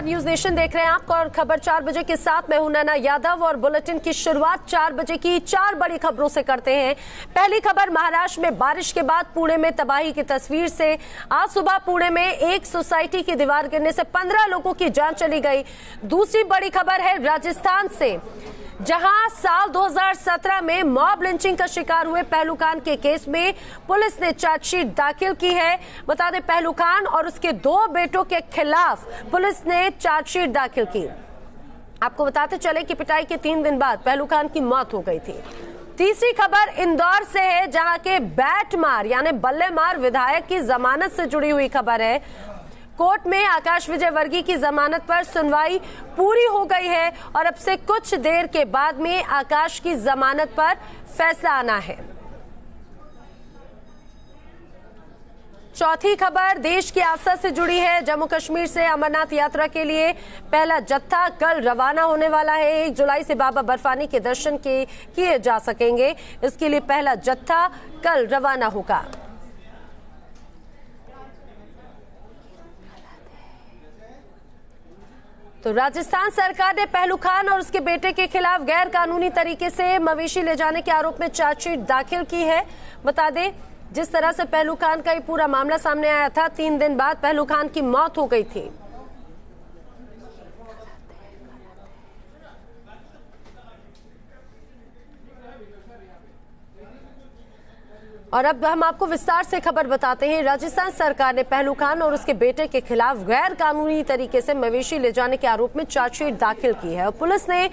नमस्कार, news nation देख रहे हैं आप और खबर 4 बजे के साथ मैं हूं नैना यादव और बुलेटिन की शुरुआत 4 बजे की 4 बड़ी खबरों से करते हैं। पहली खबर महाराष्ट्र में बारिश के बाद पुणे में तबाही की तस्वीर से। आज सुबह पुणे में एक सोसाइटी की दीवार गिरने से 15 लोगों की जान चली गई। दूसरी बड़ी खबर है राजस्थान से, जहां साल 2017 में मॉब लिंचिंग का शिकार हुए पहलू खान के केस में पुलिस ने चार्जशीट दाखिल की है। बता दें, पहलू खान और उसके 2 बेटों के खिलाफ पुलिस ने चार्जशीट दाखिल की। आपको बताते चले कि पिटाई के 3 दिन बाद पहलू खान की मौत हो गई थी। तीसरी खबर इंदौर से है, जहां के बैटमार यानी बल्लेमार विधायक की जमानत से जुड़ी हुई खबर है। कोर्ट में आकाश विजयवर्गीय की जमानत पर सुनवाई पूरी हो गई है और अब से कुछ देर के बाद में आकाश की जमानत पर फैसला आना है। चौथी खबर देश की आस्था से जुड़ी है। जम्मू कश्मीर से अमरनाथ यात्रा के लिए पहला जत्था कल रवाना होने वाला है। 1 जुलाई से बाबा बर्फानी के दर्शन किए जा सकेंगे। इसके लिए पहला जत्था कल रवाना होगा। तो राजस्थान सरकार ने पहलू खान और उसके बेटे के खिलाफ गैर कानूनी तरीके से मवेशी ले जाने के आरोप में चार्जशीट दाखिल की है। बता दें, जिस तरह से पहलू खान का ये पूरा मामला सामने आया था, 3 दिन बाद पहलू खान की मौत हो गई थी। और अब हम आपको विस्तार से खबर बताते हैं। राजस्थान सरकार ने पहलू खान और उसके बेटे के खिलाफ गैर कानूनी तरीके से मवेशी ले जाने के आरोप में चार्जशीट दाखिल की है और पुलिस ने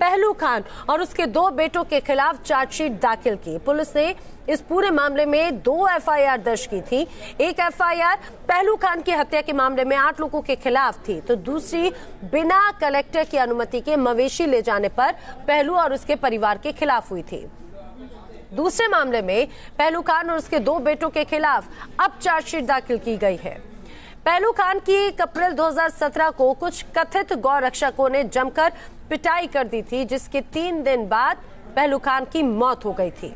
पहलू खान और उसके 2 बेटों के खिलाफ चार्जशीट दाखिल की। पुलिस ने इस पूरे मामले में 2 एफआईआर दर्ज की थी। एक एफआईआर पहलू खान की हत्या के मामले में 8 लोगों के खिलाफ थी, तो दूसरी बिना कलेक्टर की अनुमति के मवेशी ले जाने पर पहलू और उसके परिवार के खिलाफ हुई थी। दूसरे मामले में पहलू खान और उसके 2 बेटों के खिलाफ अब चार्जशीट दाखिल की गई है। पहलू खान की अप्रैल 2017 को कुछ कथित गौ रक्षकों ने जमकर पिटाई कर दी थी, जिसके 3 दिन बाद पहलू खान की मौत हो गई थी।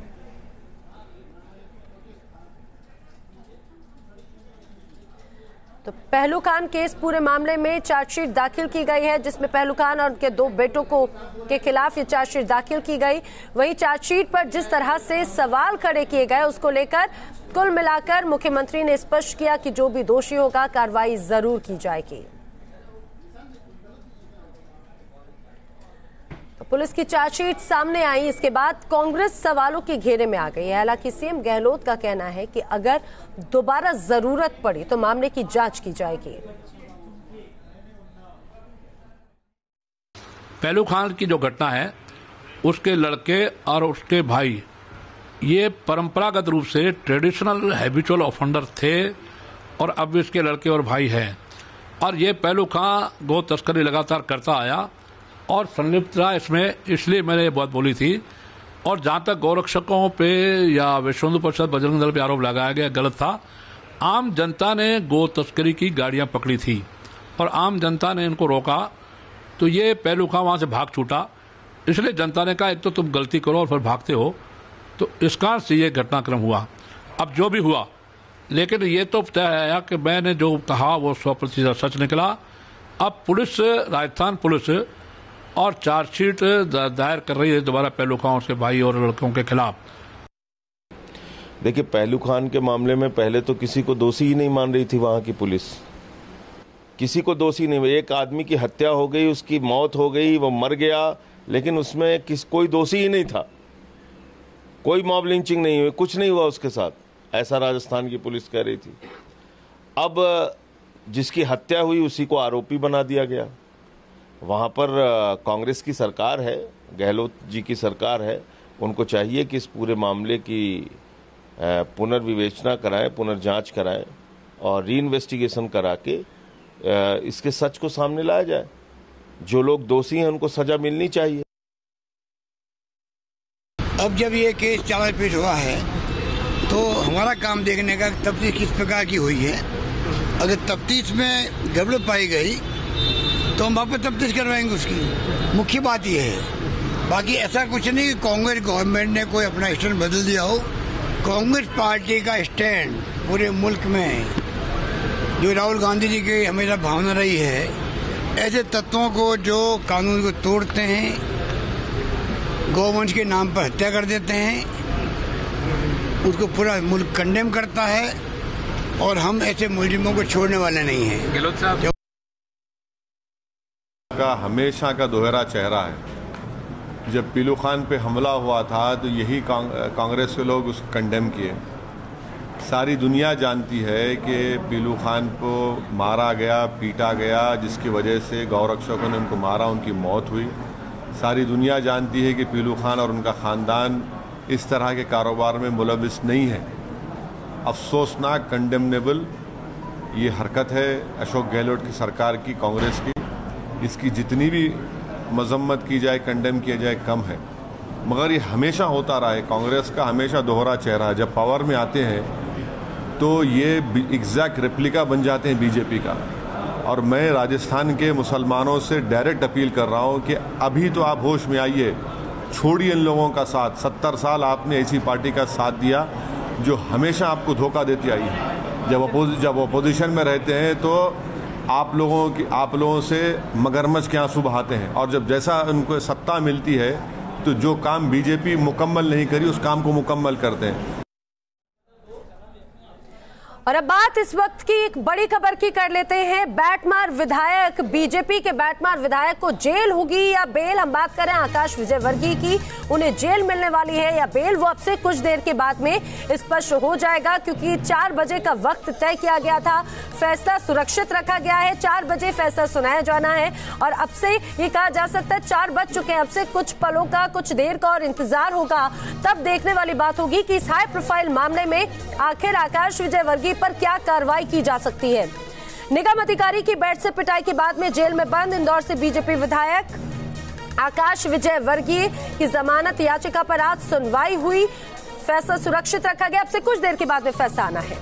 तो पहलू खान के इस पूरे मामले में चार्जशीट दाखिल की गई है, जिसमें पहलू खान और उनके 2 बेटों के खिलाफ ये चार्जशीट दाखिल की गई। वहीं चार्जशीट पर जिस तरह से सवाल खड़े किए गए, उसको लेकर कुल मिलाकर मुख्यमंत्री ने स्पष्ट किया कि जो भी दोषी होगा कार्रवाई जरूर की जाएगी। पुलिस की चार्जशीट सामने आई, इसके बाद कांग्रेस सवालों के घेरे में आ गई है। हालांकि सीएम गहलोत का कहना है कि अगर दोबारा जरूरत पड़ी तो मामले की जांच की जाएगी। पहलू खान की जो घटना है, उसके लड़के और उसके भाई ये परंपरागत रूप से ट्रेडिशनल हैबिचुअल ऑफेंडर थे और अब इसके लड़के और भाई हैं। और ये पहलू खान गौ तस्करी लगातार करता आया और संलिप्तता इसमें, इसलिए मैंने ये बात बोली थी। और जहाँ तक गौरक्षकों पे या विश्व हिंदू परिषद बजरंग दल पे आरोप लगाया गया, गलत था। आम जनता ने गौ तस्करी की गाड़ियाँ पकड़ी थी और आम जनता ने इनको रोका, तो ये पहलू खान वहाँ से भाग छूटा। इसलिए जनता ने कहा एक तो तुम गलती करो और फिर भागते हो, तो इस कारण से ये घटनाक्रम हुआ। अब जो भी हुआ, लेकिन ये तो तय है कि मैंने जो कहा वो 100% सच निकला। अब पुलिस, राजस्थान पुलिस और चार्जशीट दायर कर रही है दोबारा पहलू खान, उसके भाई और लड़कों के खिलाफ। देखिए, पहलू खान के मामले में पहले तो किसी को दोषी ही नहीं मान रही थी वहां की पुलिस। किसी को दोषी नहीं, एक आदमी की हत्या हो गई, उसकी मौत हो गई, वो मर गया, लेकिन उसमें कोई दोषी ही नहीं था। कोई मॉब लिंचिंग नहीं हुई, कुछ नहीं हुआ उसके साथ, ऐसा राजस्थान की पुलिस कह रही थी। अब जिसकी हत्या हुई उसी को आरोपी बना दिया गया। वहाँ पर कांग्रेस की सरकार है, गहलोत जी की सरकार है, उनको चाहिए कि इस पूरे मामले की पुनर्विवेचना कराएं, पुनर्जांच कराएं और रीइन्वेस्टिगेशन करा के इसके सच को सामने लाया जाए। जो लोग दोषी हैं उनको सजा मिलनी चाहिए। अब जब ये केस चार्ज पेश हुआ है तो हमारा काम देखने का तफ्तीश किस प्रकार की हुई है। अगर तफ्तीश में गड़बड़ पाई गई तो हम वापस तफ्तीश करवाएंगे उसकी। मुख्य बात यह है, बाकी ऐसा कुछ नहीं कि कांग्रेस गवर्नमेंट ने कोई अपना स्टैंड बदल दिया हो। कांग्रेस पार्टी का स्टैंड पूरे मुल्क में जो राहुल गांधी जी की हमेशा भावना रही है ऐसे तत्वों को जो कानून को तोड़ते हैं, गौवंश के नाम पर हत्या कर देते हैं, उसको पूरा मुल्क कंडेम करता है और हम ऐसे मुलजिमों को छोड़ने वाले नहीं हैं। गहलोत साहब का हमेशा का दोहरा चेहरा है। जब पीलू खान पे हमला हुआ था तो यही कांग्रेस के लोग उसको कंडेम किए। सारी दुनिया जानती है कि पीलू खान को मारा गया, पीटा गया, जिसकी वजह से गौरक्षकों ने उनको मारा, उनकी मौत हुई। सारी दुनिया जानती है कि पीलू खान और उनका ख़ानदान इस तरह के कारोबार में मुलविस नहीं है। अफसोसनाक, कंडेमनेबल ये हरकत है अशोक गहलोत की सरकार की, कांग्रेस की। इसकी जितनी भी मजम्मत की जाए, कंडेम किया जाए, कम है। मगर ये हमेशा होता रहा है, कांग्रेस का हमेशा दोहरा चेहरा है। जब पावर में आते हैं तो ये एग्जैक्ट रेप्लिका बन जाते हैं बीजेपी का। और मैं राजस्थान के मुसलमानों से डायरेक्ट अपील कर रहा हूँ कि अभी तो आप होश में आइए, छोड़िए इन लोगों का साथ। 70 साल आपने ऐसी पार्टी का साथ दिया जो हमेशा आपको धोखा देती आई है। जब अपोजिशन में रहते हैं तो आप लोगों से मगरमच्छ के आंसू बहाते हैं, और जब जैसा उनको सत्ता मिलती है तो जो काम बीजेपी मुकम्मल नहीं करी उस काम को मुकम्मल करते हैं। और अब बात इस वक्त की एक बड़ी खबर की कर लेते हैं। बैटमार विधायक, बीजेपी के बैटमार विधायक को जेल होगी या बेल? हम बात करें आकाश विजयवर्गीय की, उन्हें जेल मिलने वाली है या बेल, वो अब से कुछ देर के बाद में स्पष्ट हो जाएगा, क्योंकि 4 बजे का वक्त तय किया गया था। फैसला सुरक्षित रखा गया है, 4 बजे फैसला सुनाया जाना है। और अब से ये कहा जा सकता है 4 बज चुके हैं, अब से कुछ पलों का, कुछ देर का और इंतजार होगा। तब देखने वाली बात होगी कि इस हाई प्रोफाइल मामले में आखिर आकाश विजयवर्गीय पर क्या कार्रवाई की जा सकती है। निगम अधिकारी की बेड से पिटाई के बाद में जेल में बंद इंदौर से बीजेपी विधायक आकाश विजयवर्गीय की जमानत याचिका पर आज सुनवाई हुई। फैसला सुरक्षित रखा गया, अब से कुछ देर के बाद में फैसला आना है।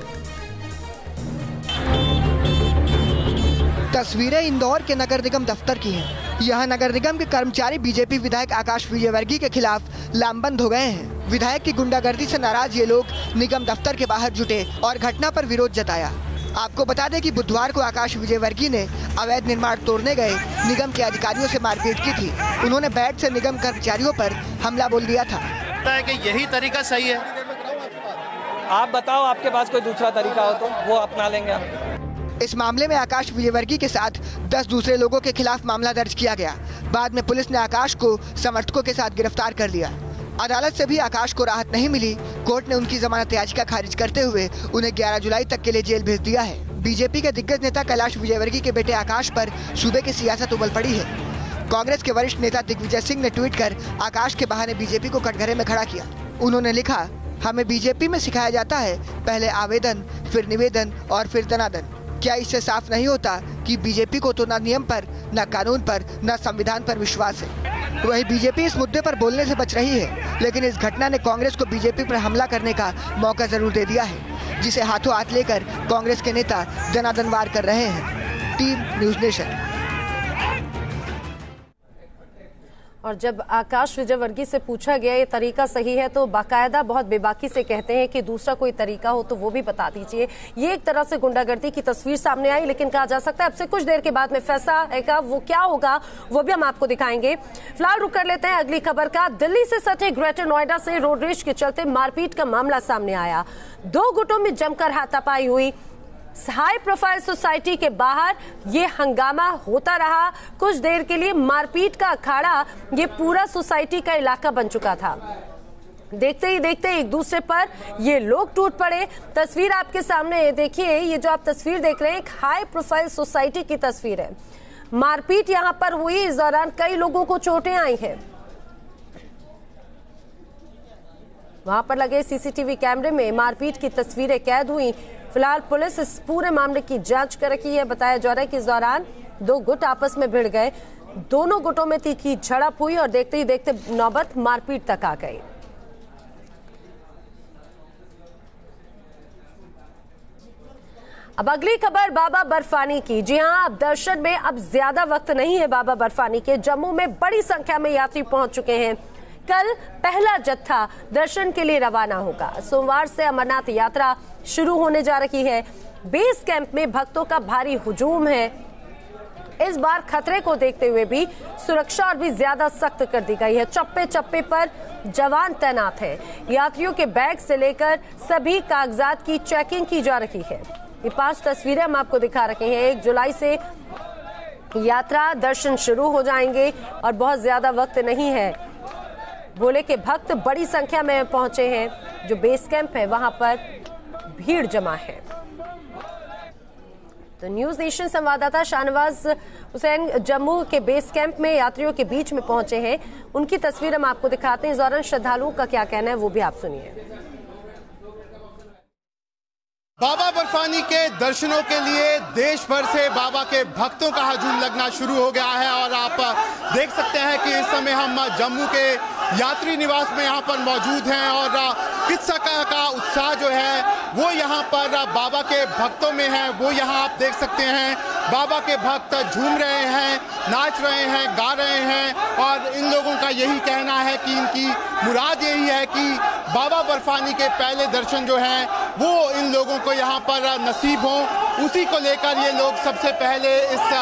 तस्वीरें इंदौर के नगर निगम दफ्तर की हैं। यहाँ नगर निगम के कर्मचारी बीजेपी विधायक आकाश विजयवर्गीय के खिलाफ लामबंद हो गए हैं। विधायक की गुंडागर्दी से नाराज ये लोग निगम दफ्तर के बाहर जुटे और घटना पर विरोध जताया। आपको बता दें कि बुधवार को आकाश विजयवर्गीय ने अवैध निर्माण तोड़ने गए निगम के अधिकारियों से मारपीट की थी। उन्होंने बैट से निगम कर्मचारियों पर हमला बोल दिया था। कि यही तरीका सही है। आप बताओ, आपके पास कोई दूसरा तरीका हो तो वो अपना लेंगे हम। इस मामले में आकाश विजयवर्गीय के साथ 10 दूसरे लोगों के खिलाफ मामला दर्ज किया गया। बाद में पुलिस ने आकाश को समर्थकों के साथ गिरफ्तार कर लिया। अदालत से भी आकाश को राहत नहीं मिली। कोर्ट ने उनकी जमानत याचिका खारिज करते हुए उन्हें 11 जुलाई तक के लिए जेल भेज दिया है। बीजेपी के दिग्गज नेता कैलाश विजयवर्गीय के बेटे आकाश पर सूबे की सियासत उबल पड़ी है। कांग्रेस के वरिष्ठ नेता दिग्विजय सिंह ने ट्वीट कर आकाश के बहाने बीजेपी को कटघरे में खड़ा किया। उन्होंने लिखा, हमें बीजेपी में सिखाया जाता है पहले आवेदन, फिर निवेदन और फिर दनादन। क्या इससे साफ नहीं होता कि बीजेपी को तो न नियम पर, न कानून पर, न संविधान पर विश्वास है। वही बीजेपी इस मुद्दे पर बोलने से बच रही है, लेकिन इस घटना ने कांग्रेस को बीजेपी पर हमला करने का मौका जरूर दे दिया है, जिसे हाथों हाथ लेकर कांग्रेस के नेता दनादन वार कर रहे हैं। Team news nation. और जब आकाश विजयवर्गीय से पूछा गया ये तरीका सही है तो बाकायदा बहुत बेबाकी से कहते हैं कि दूसरा कोई तरीका हो तो वो भी बता दीजिए। ये एक तरह से गुंडागर्दी की तस्वीर सामने आई, लेकिन कहा जा सकता है अब से कुछ देर के बाद में फैसला आएगा। वो क्या होगा वो भी हम आपको दिखाएंगे। फिलहाल रुक कर लेते हैं अगली खबर का। दिल्ली से सटे ग्रेटर नोएडा से रोड रेज के चलते मारपीट का मामला सामने आया। 2 गुटों में जमकर हाथापाई हुई। हाई प्रोफाइल सोसाइटी के बाहर ये हंगामा होता रहा। कुछ देर के लिए मारपीट का अखाड़ा ये पूरा सोसाइटी का इलाका बन चुका था। देखते ही देखते एक दूसरे पर ये लोग टूट पड़े। तस्वीर आपके सामने देखिए, ये जो आप तस्वीर देख रहे हैं एक हाई प्रोफाइल सोसाइटी की तस्वीर है। मारपीट यहां पर हुई, इस दौरान कई लोगों को चोटें आई हैं। वहां पर लगे सीसीटीवी कैमरे में मारपीट की तस्वीरें कैद हुई। फिलहाल पुलिस इस पूरे मामले की जांच कर रही है। बताया जा रहा है कि इस दौरान 2 गुट आपस में भिड़ गए। दोनों गुटों में तीखी झड़प हुई और देखते ही देखते नौबत मारपीट तक आ गई। अब अगली खबर बाबा बर्फानी की। जी हां, अब दर्शन में अब ज्यादा वक्त नहीं है बाबा बर्फानी के। जम्मू में बड़ी संख्या में यात्री पहुंच चुके हैं। कल पहला जत्था दर्शन के लिए रवाना होगा। सोमवार से अमरनाथ यात्रा शुरू होने जा रही है। बेस कैंप में भक्तों का भारी हुजूम है। इस बार खतरे को देखते हुए भी सुरक्षा और भी ज्यादा सख्त कर दी गई है। चप्पे चप्पे पर जवान तैनात हैं। यात्रियों के बैग से लेकर सभी कागजात की चेकिंग की जा रही है। ये 5 तस्वीरें हम आपको दिखा रहे हैं। 1 जुलाई से यात्रा दर्शन शुरू हो जाएंगे और बहुत ज्यादा वक्त नहीं है। भोले के भक्त बड़ी संख्या में पहुंचे हैं। जो बेस कैंप है वहां पर भीड़ जमा है। तो न्यूज नेशन संवाददाता शाहनवाज हुसैन जम्मू के बेस कैंप में यात्रियों के बीच में पहुंचे हैं। उनकी तस्वीर हम आपको दिखाते हैं। इस दौरान श्रद्धालुओं का क्या कहना है वो भी आप सुनिए। बाबा बर्फानी के दर्शनों के लिए देश भर से बाबा के भक्तों का हजूम लगना शुरू हो गया है और आप देख सकते हैं कि इस समय हम जम्मू के यात्री निवास में यहाँ पर मौजूद हैं और किस तरह का उत्साह जो है वो यहाँ पर बाबा के भक्तों में है। वो यहाँ आप देख सकते हैं बाबा के भक्त झूम रहे हैं, नाच रहे हैं, गा रहे हैं और इन लोगों का यही कहना है कि इनकी मुराद यही है कि बाबा बर्फानी के पहले दर्शन जो हैं वो इन लोगों को यहाँ पर नसीब हो। उसी को लेकर ये लोग सबसे पहले इस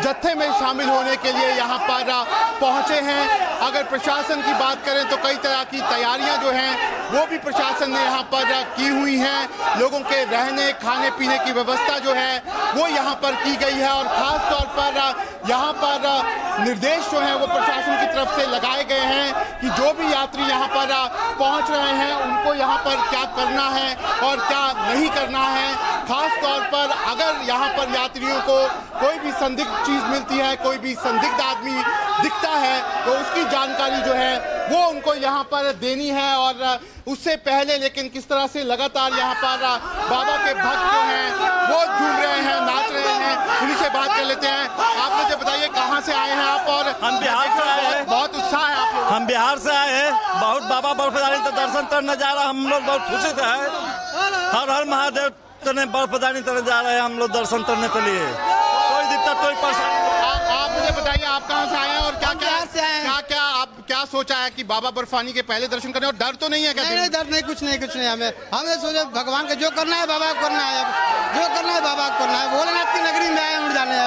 जत्थे में शामिल होने के लिए यहाँ पर पहुँचे हैं। अगर प्रशासन की बात करें तो कई तरह की तैयारियां जो हैं वो भी प्रशासन ने यहाँ पर की हुई हैं। लोगों के रहने खाने पीने की व्यवस्था जो है वो यहाँ पर की गई है और ख़ास तौर पर यहाँ पर निर्देश जो हैं वो प्रशासन की तरफ से लगाए गए हैं कि जो भी यात्री यहाँ पर पहुँच रहे हैं उनको यहाँ पर क्या करना है और क्या नहीं करना है। खास तौर पर अगर यहाँ पर यात्रियों को कोई भी संदिग्ध चीज़ मिलती है, कोई भी संदिग्ध आदमी दिखता है तो उसकी जानकारी जो है वो उनको यहाँ पर देनी है। और उससे पहले लेकिन किस तरह से लगातार यहाँ पर बाबा के भक्त जो हैं वो झूम रहे हैं, नाच रहे हैं। उन्हीं से बात कर लेते हैं। आप मुझे बताइए कहाँ से आए हैं आप? और हम बिहार से आए हैं। बहुत उत्साह है आप लोग? हम बिहार से आए हैं। बहुत बाबा बर्फदानी का दर्शन करने जा रहा है। हम लोग बहुत खुशी से है। हर हर महादेव तने बर्फदानी तरह जा रहे हैं हम लोग दर्शन करने के लिए। कोई दिक्कत कोई परेशानी। आप मुझे बताइए आप कहाँ से आए हैं और क्या आप क्या सोचा है कि बाबा बर्फानी के पहले दर्शन करने और डर तो नहीं है क्या? नहीं, डर नहीं, कुछ नहीं। हमें सोचे भगवान का जो करना है बाबा को करना है, जो करना है बाबा को करना है। भोलेनाथ की नगरी में आए उड़ जाने हैं।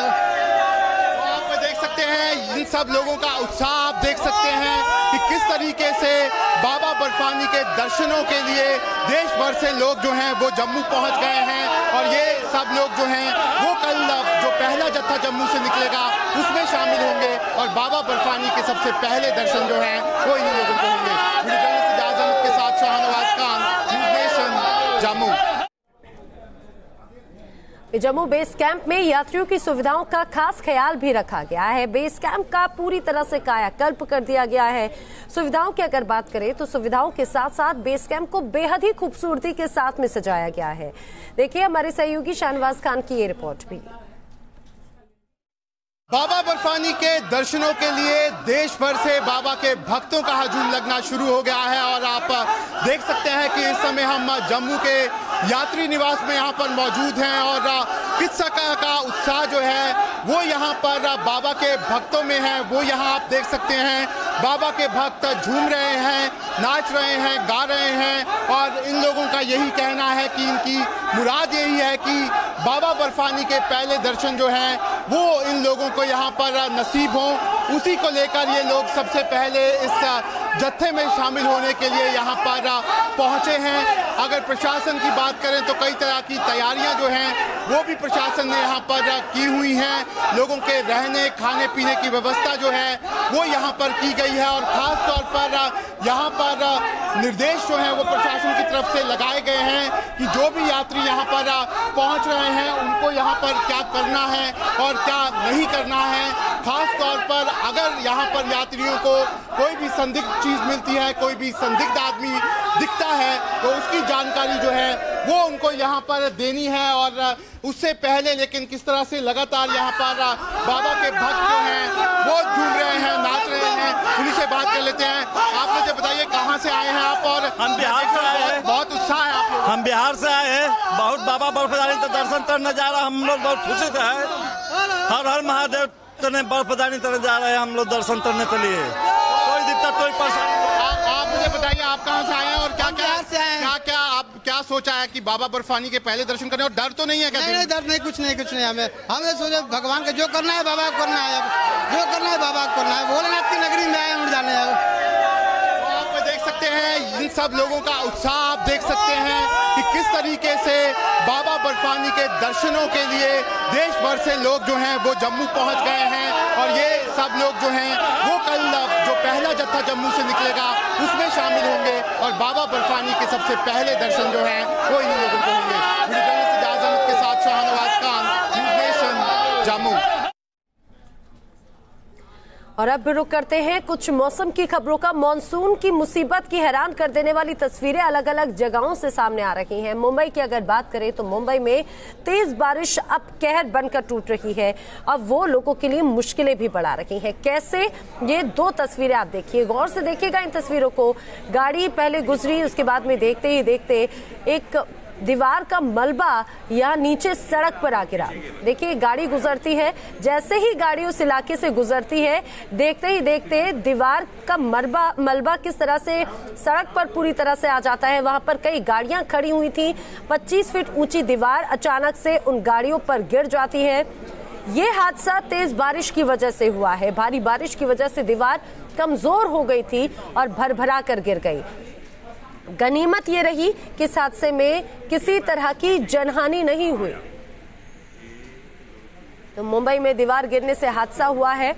आप देख सकते हैं इन सब लोगों का उत्साह आप देख सकते हैं कि किस तरीके से बाबा बर्फानी के दर्शनों के लिए देश भर से लोग जो हैं वो जम्मू पहुंच गए हैं और ये सब लोग जो हैं वो कल जो पहला जत्था जम्मू से निकलेगा उसमें शामिल होंगे और बाबा बर्फानी के सबसे पहले दर्शन जो हैं वो इन लोगों को होंगे। के साथ Shahnawaz Khan, news nation, Jammu. Jammu base camp में यात्रियों की सुविधाओं का खास ख्याल भी रखा गया है। बेस कैंप का पूरी तरह से कायाकल्प कर दिया गया है। सुविधाओं की अगर बात करें तो सुविधाओं के साथ साथ बेस कैंप को बेहद ही खूबसूरती के साथ में सजाया गया है। देखिए हमारे सहयोगी शाहनवाज खान की ये रिपोर्ट भी। बाबा बर्फानी के दर्शनों के लिए देश भर से बाबा के भक्तों का हजूम लगना शुरू हो गया है और आप देख सकते हैं कि इस समय हम जम्मू के यात्री निवास में यहाँ पर मौजूद हैं और किस तरह का उत्साह जो है वो यहाँ पर बाबा के भक्तों में है। वो यहाँ आप देख सकते हैं बाबा के भक्त झूम रहे हैं, नाच रहे हैं, गा रहे हैं और इन लोगों का यही कहना है कि इनकी मुराद यही है कि बाबा बर्फानी के पहले दर्शन जो हैं वो इन लोगों को यहाँ पर नसीब हो। उसी को लेकर ये लोग सबसे पहले इस जत्थे में शामिल होने के लिए यहाँ पर पहुँचे हैं। अगर प्रशासन की बात करें तो कई तरह की तैयारियां जो हैं वो भी प्रशासन ने यहाँ पर की हुई हैं। लोगों के रहने खाने पीने की व्यवस्था जो है वो यहाँ पर की गई है और ख़ास तौर पर यहाँ पर निर्देश जो हैं वो प्रशासन की तरफ से लगाए गए हैं कि जो भी यात्री यहाँ पर पहुँच रहे हैं उनको यहाँ पर क्या करना है और क्या नहीं करना है। खास तौर पर अगर यहाँ पर यात्रियों को कोई भी संदिग्ध चीज़ मिलती है, कोई भी संदिग्ध आदमी दिखता है तो उसकी जानकारी जो है वो उनको यहाँ पर देनी है। और उससे पहले लेकिन किस तरह से लगातार यहाँ पर बाबा के भक्त जो हैं वो झूम रहे हैं, नाच रहे हैं। उन्हीं से बात कर लेते हैं। आप मुझे बताइए कहाँ से आए हैं आप? और हम बिहार से आए हैं। बहुत उत्साह है आप लोग? हम बिहार से आए हैं। बहुत बाबा बर्फदानी का दर्शन करने जा रहा है। हम लोग बहुत खुशी से है। हर हर महादेव तने बर्फदानी तरह जा रहे हैं हम लोग दर्शन करने के लिए। कोई दिक्कत कोई परेशानी। आप मुझे बताइए आप कहाँ से आए हैं और क्या सोचा है कि बाबा बर्फानी के पहले दर्शन करने, और डर तो नहीं है क्या? नहीं, डर नहीं, कुछ नहीं हमें सोचे भगवान का जो करना है बाबा को करना है, जो करना है बाबा को करना है, भोलेनाथ की नगरी में आए उड़ जाने है। देख सकते हैं इन सब लोगों का उत्साह, आप देख सकते हैं कि किस तरीके से बाबा बर्फानी के दर्शनों के लिए देश भर से लोग जो हैं वो जम्मू पहुंच गए हैं, और ये सब लोग जो हैं वो कल जो पहला जत्था जम्मू से निकलेगा उसमें शामिल होंगे, और बाबा बर्फानी के सबसे पहले दर्शन जो हैं वो इन लोगों को होंगे। के साथ शाहनवाज खान, न्यूज़ नेशन, जम्मू। और अब रुक करते हैं कुछ मौसम की खबरों का। मॉनसून की मुसीबत की हैरान कर देने वाली तस्वीरें अलग अलग जगहों से सामने आ रही हैं। मुंबई की अगर बात करें तो मुंबई में तेज बारिश अब कहर बनकर टूट रही है। अब वो लोगों के लिए मुश्किलें भी बढ़ा रही हैं। कैसे, ये दो तस्वीरें आप देखिए, गौर से देखिएगा इन तस्वीरों को। गाड़ी पहले गुजरी, उसके बाद में देखते ही देखते एक दीवार का मलबा या नीचे सड़क पर आ गिरा। देखिए गाड़ी गुजरती है, जैसे ही गाड़ी उस इलाके से गुजरती है, देखते ही देखते दीवार का मलबा किस तरह से सड़क पर पूरी तरह से आ जाता है। वहां पर कई गाड़ियां खड़ी हुई थी। 25 फीट ऊंची दीवार अचानक से उन गाड़ियों पर गिर जाती है। ये हादसा तेज बारिश की वजह से हुआ है। भारी बारिश की वजह से दीवार कमजोर हो गई थी और भरभरा कर गिर गई। गनीमत ये रही कि इस हादसे में किसी तरह की जनहानि नहीं हुई। तो मुंबई में दीवार गिरने से हादसा हुआ है।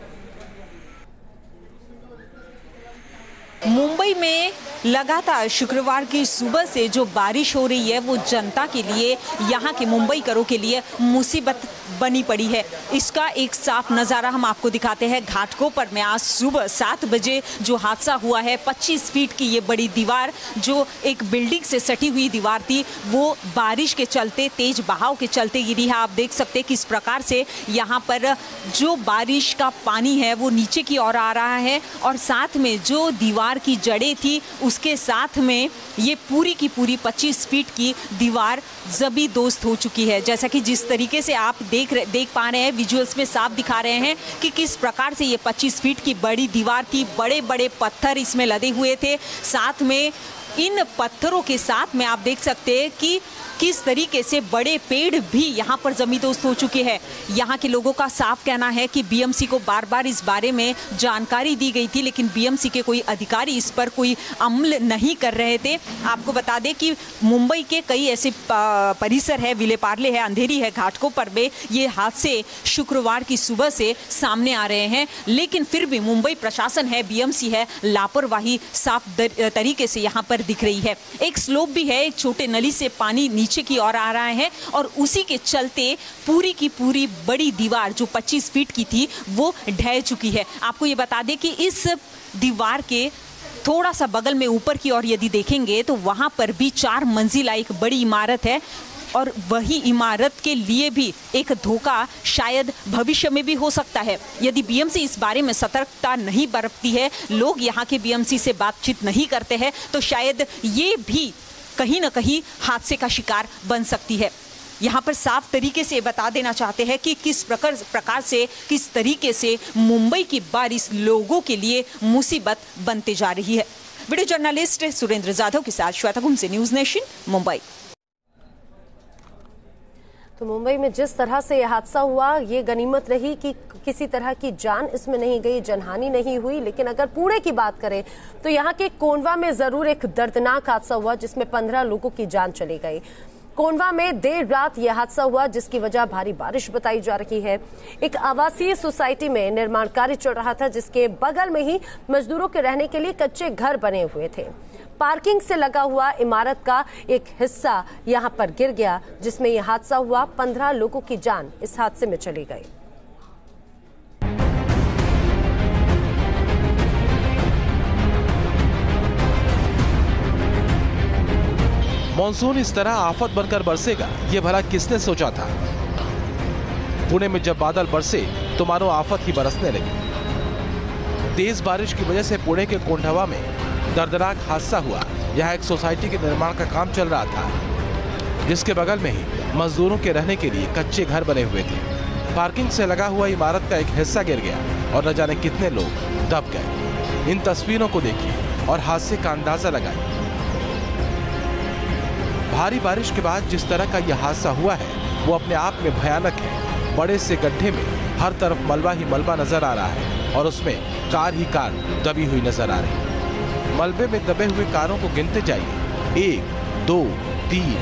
मुंबई में लगातार शुक्रवार की सुबह से जो बारिश हो रही है वो जनता के लिए, यहाँ के मुंबईकरों के लिए मुसीबत बनी पड़ी है। इसका एक साफ नज़ारा हम आपको दिखाते हैं। घाटकोपर में आज सुबह 7 बजे जो हादसा हुआ है, 25 फीट की ये बड़ी दीवार जो एक बिल्डिंग से सटी हुई दीवार थी, वो बारिश के चलते, तेज बहाव के चलते गिरी है। आप देख सकते हैं किस प्रकार से यहाँ पर जो बारिश का पानी है वो नीचे की ओर आ रहा है, और साथ में जो दीवार की जड़ें थी उसके साथ में ये पूरी की पूरी 25 फीट की दीवार ज़बरदस्त हो चुकी है। जैसा कि जिस तरीके से आप देख पा रहे हैं, विजुअल्स में साफ दिखा रहे हैं कि किस प्रकार से ये 25 फीट की बड़ी दीवार थी। बड़े बड़े पत्थर इसमें लदे हुए थे। साथ में इन पत्थरों के साथ में आप देख सकते हैं कि किस तरीके से बड़े पेड़ भी यहाँ पर जमींदोस्त हो चुके हैं। यहाँ के लोगों का साफ कहना है कि बीएमसी को बार बार इस बारे में जानकारी दी गई थी, लेकिन बीएमसी के कोई अधिकारी इस पर कोई अमल नहीं कर रहे थे। आपको बता दें कि मुंबई के कई ऐसे परिसर है, विलेपार्ले है, अंधेरी है, घाटकोपर में ये हादसे शुक्रवार की सुबह से सामने आ रहे हैं, लेकिन फिर भी मुंबई प्रशासन है, बीएमसी है, लापरवाही साफ तरीके से यहाँ पर दिख रही है। एक स्लोप भी है, एक छोटे नली से पानी नीचे की ओर आ रहा है, और उसी के चलते पूरी की पूरी बड़ी दीवार जो 25 फीट की थी वो ढह चुकी है। आपको ये बता दें कि इस दीवार के थोड़ा सा बगल में ऊपर की ओर यदि देखेंगे तो वहां पर भी 4 मंजिला एक बड़ी इमारत है, और वही इमारत के लिए भी एक धोखा शायद भविष्य में भी हो सकता है। यदि बीएमसी इस बारे में सतर्कता नहीं बरतती है, लोग यहाँ के बीएमसी से बातचीत नहीं करते हैं, तो शायद ये भी कहीं ना कहीं हादसे का शिकार बन सकती है। यहाँ पर साफ तरीके से बता देना चाहते हैं कि किस प्रकार से, किस तरीके से मुंबई की बारिश लोगों के लिए मुसीबत बनते जा रही है। वीडियो जर्नलिस्ट सुरेंद्र जाधव के साथ श्वेता घुमसे, न्यूज़ नेशन, मुंबई। तो मुंबई में जिस तरह से यह हादसा हुआ, ये गनीमत रही कि किसी तरह की जान इसमें नहीं गई, जनहानि नहीं हुई। लेकिन अगर पुणे की बात करें तो यहाँ के कोंडवा में जरूर एक दर्दनाक हादसा हुआ जिसमें 15 लोगों की जान चली गई। कोंडवा में देर रात यह हादसा हुआ जिसकी वजह भारी बारिश बताई जा रही है। एक आवासीय सोसाइटी में निर्माण कार्य चल रहा था, जिसके बगल में ही मजदूरों के रहने के लिए कच्चे घर बने हुए थे। पार्किंग से लगा हुआ इमारत का एक हिस्सा यहां पर गिर गया, जिसमें यह हादसा हुआ। 15 लोगों की जान इस हादसे में चली गई। मॉनसून इस तरह आफत बनकर बरसेगा, ये भला किसने सोचा था। पुणे में जब बादल बरसे तो मानो आफत ही बरसने लगी। तेज बारिश की वजह से पुणे के कोंढवा में दर्दनाक हादसा हुआ। यहाँ एक सोसाइटी के निर्माण का काम चल रहा था, जिसके बगल में ही मजदूरों के रहने के लिए कच्चे घर बने हुए थे। पार्किंग से लगा हुआ इमारत का एक हिस्सा गिर गया और न जाने कितने लोग दब गए। इन तस्वीरों को देखिए और हादसे का अंदाजा लगाइए। भारी बारिश के बाद जिस तरह का यह हादसा हुआ है वो अपने आप में भयानक है। बड़े से गड्ढे में हर तरफ मलबा ही मलबा नजर आ रहा है और उसमें कार ही कार दबी हुई नजर आ रही है। मलबे में दबे हुए कारों को गिनते जाइए, 1, 2, 3,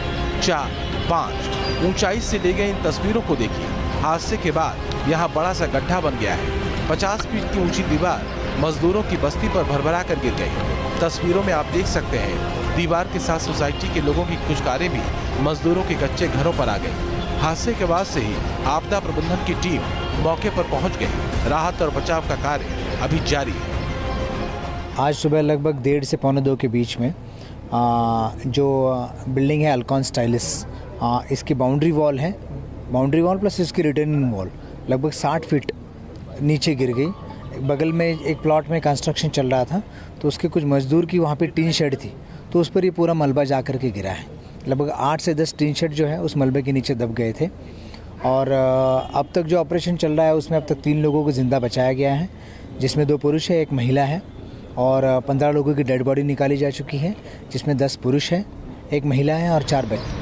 4, 5। ऊंचाई से ली गई इन तस्वीरों को देखिए। हादसे के बाद यहाँ बड़ा सा गड्ढा बन गया है। 50 फीट की ऊंची दीवार मजदूरों की बस्ती पर भरभरा कर गिर गई। तस्वीरों में आप देख सकते हैं दीवार के साथ सोसाइटी के लोगों की कुछ कारें भी मजदूरों के कच्चे घरों पर आ गई। हादसे के बाद से ही आपदा प्रबंधन की टीम मौके पर पहुंच गई। राहत और बचाव का कार्य अभी जारी है। आज सुबह लगभग 1:30 से 1:45 के बीच में जो बिल्डिंग है अल्कॉन स्टाइलिस, इसकी बाउंड्री वॉल है, बाउंड्री वॉल प्लस इसकी रिटर्निंग वॉल लगभग 60 फीट नीचे गिर गई। बगल में एक प्लॉट में कंस्ट्रक्शन चल रहा था तो उसके कुछ मजदूर की वहाँ पे टीन शेड थी तो उस पर ये पूरा मलबा जा कर के गिरा है। लगभग 8 से 10 टीन शेड जो है उस मलबे के नीचे दब गए थे और अब तक जो ऑपरेशन चल रहा है उसमें अब तक 3 लोगों को ज़िंदा बचाया गया है, जिसमें 2 पुरुष है, 1 महिला है और 15 लोगों की डेड बॉडी निकाली जा चुकी है, जिसमें 10 पुरुष हैं, 1 महिला है और 4 बच्चे।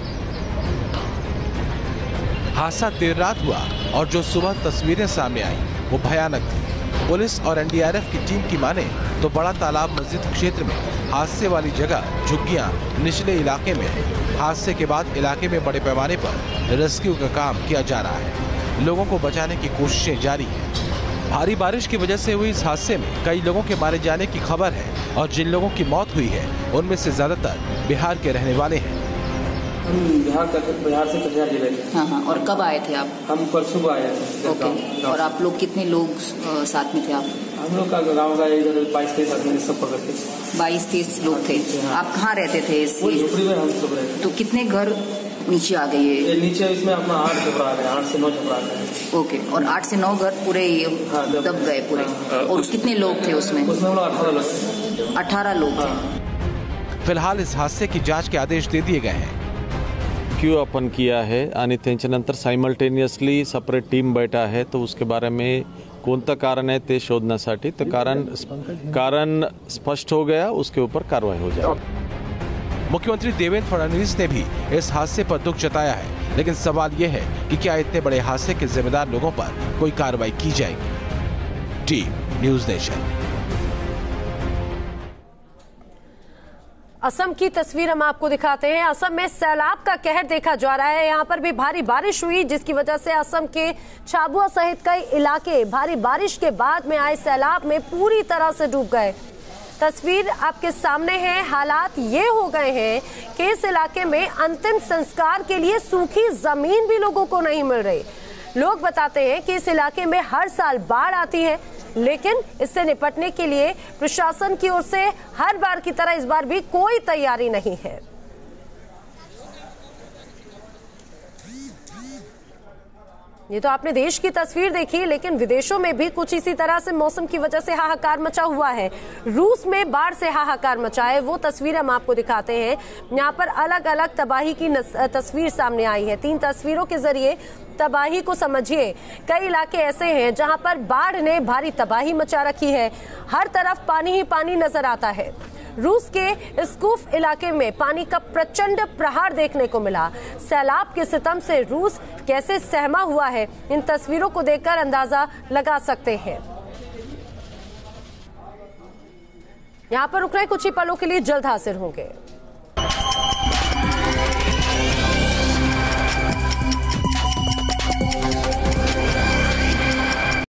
हादसा देर रात हुआ और जो सुबह तस्वीरें सामने आई वो भयानक थी। पुलिस और एनडीआरएफ की टीम की माने तो बड़ा तालाब मस्जिद क्षेत्र में हादसे वाली जगह झुग्गियां निचले इलाके में है। हादसे के बाद इलाके में बड़े पैमाने पर रेस्क्यू का काम किया जा रहा है। लोगों को बचाने की कोशिशें जारी है। भारी बारिश की वजह से हुई इस हादसे में कई लोगों के मारे जाने की खबर है और जिन लोगों की मौत हुई है उनमें से ज्यादातर बिहार के रहने वाले हैं। हम बिहार से कटिहार जिले के। हाँ। और कब आए थे आप? हम परसों को आए थे। ओके। और आप लोग कितने लोग साथ में थे आप? हम लोग का गाँव का इधर 22-23 आदमी सब पकड़ के 22-23 लोग थे। आप कहाँ रहते थे? झोपड़ी में हम सब रहते। तो कितने घर नीचे आ गए? ये नीचे इसमें अपना 8 झोपड़ा गए, 8 से 9 झोपड़ा गए। ओके। और 8 से 9 घर पूरे दब गए पूरे। और कितने लोग थे उसमें? उसमें हम लोग 18 लोग। 18 लोग थे। फिलहाल इस हादसे की जांच के आदेश दे दिए गए हैं। क्यों आपण किया है आणि त्याच्यानंतर सायमल्टेनियसली सेपरेट टीम बैठा है तो उसके बारे में कोणतं कारण आहे ते शोधण्यासाठी तर कारण स्पष्ट हो गया, उसके ऊपर कार्रवाई हो जाएगी। मुख्यमंत्री देवेंद्र फडणवीस ने भी इस हादसे पर दुख जताया है, लेकिन सवाल यह है कि क्या इतने बड़े हादसे के जिम्मेदार लोगों पर कोई कार्रवाई की जाएगी। Team news nation. असम की तस्वीर हम आपको दिखाते हैं। असम में सैलाब का कहर देखा जा रहा है। यहाँ पर भी भारी बारिश हुई जिसकी वजह से असम के झाबुआ सहित कई इलाके भारी बारिश के बाद में आए सैलाब में पूरी तरह से डूब गए। तस्वीर आपके सामने है। हालात ये हो गए हैं कि इस इलाके में अंतिम संस्कार के लिए सूखी जमीन भी लोगों को नहीं मिल रही। लोग बताते हैं कि इस इलाके में हर साल बाढ़ आती है, लेकिन इससे निपटने के लिए प्रशासन की ओर से हर बार की तरह इस बार भी कोई तैयारी नहीं है। ये तो आपने देश की तस्वीर देखी, लेकिन विदेशों में भी कुछ इसी तरह से मौसम की वजह से हाहाकार मचा हुआ है। रूस में बाढ़ से हाहाकार मचा है, वो तस्वीर हम आपको दिखाते हैं। यहाँ पर अलग अलग तबाही की तस्वीर सामने आई है। 3 तस्वीरों के जरिए तबाही को समझिए। कई इलाके ऐसे हैं जहां पर बाढ़ ने भारी तबाही मचा रखी है। हर तरफ पानी ही पानी नजर आता है। रूस के स्कूफ इलाके में पानी का प्रचंड प्रहार देखने को मिला। सैलाब के सितम से रूस कैसे सहमा हुआ है, इन तस्वीरों को देखकर अंदाजा लगा सकते हैं। यहाँ पर रुक रहे कुछ ही पलों के लिए, जल्द हाजिर होंगे।